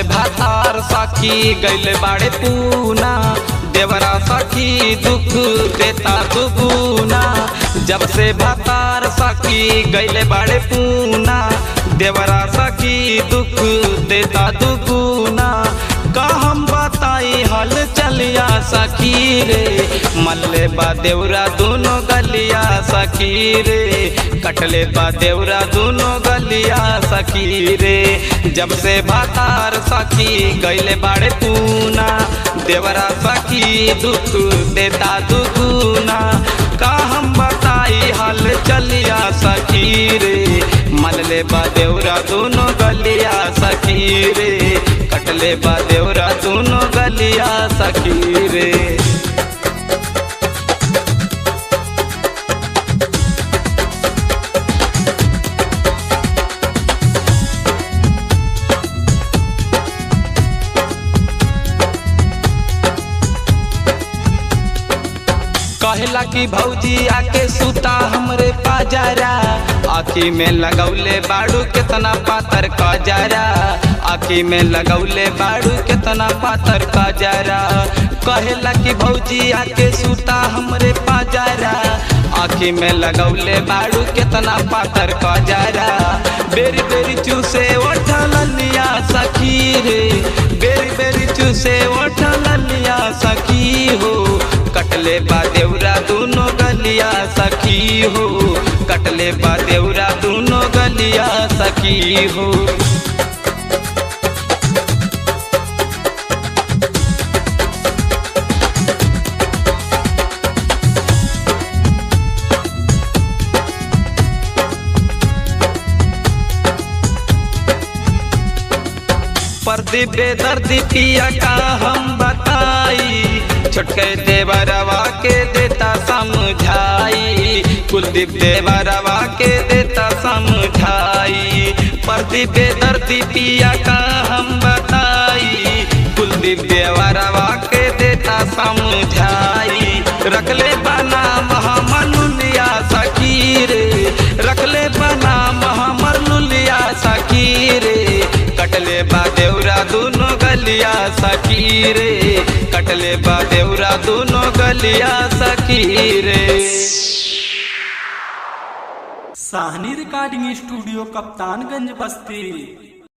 भातार सखी गैले बाड़े पूना, देवरा सखी दुख देता दुगुना। जब से भातार सखी गैले बाड़े पूना, देवरा सखी दुख देता दुगुना। का हम बताई हल चलिया सखी रे, मल्ले बा देवरा दोनों गलिया सखी रे, कटले बा देवरा दोनों गलिया सखी रे। जब से भातार सखी गैले बाड़े पूना, देवरा सखी दुख देता दुगुना। का हम बताई हल चलिया सखी रे, मल्ले बा देवरा दोनों गलिया सखी रे, कटले बा देवरा दोनों गलिया सखी रे। कहला कि भौजी आके सुता हमरे पाजरा, आखी में लगौले बाड़ू कितना पातर का जरा, आखी में लगौले बाड़ू कितना पातर का जरा। कहला कि भौजी आके सुता हमरे पाजरा, आखी में लगौले बाड़ू कितना पातर का जरा। बेरी बेरी चूसे उठल लिया सखी रे, बेरी बेरी चूसे उठल लिया सखी हो, कटले बा देवरा दोनों गलिया सखी हो, कटले बा देवरा दोनों गलिया सखी हो। प्रदीप बेदर्दी पिया का हम बताई, छोटके देवरवा के देता समझाई, कुलदीप देवरवा के देता समझाई। प्रदीप बेदर्दी पिया का हम बताई, कुलदीप देवरवा के देता समझाई। रखले बना महामनुलिया सखी रे, रखले बना महामनुलिया सखी रे, कटले बा देवरा दोनों गलिया सखी रे, कटले बा देवरा दोनों गलिया सखी रे। साहनी रिकॉर्डिंग स्टूडियो कप्तानगंज बस्ती।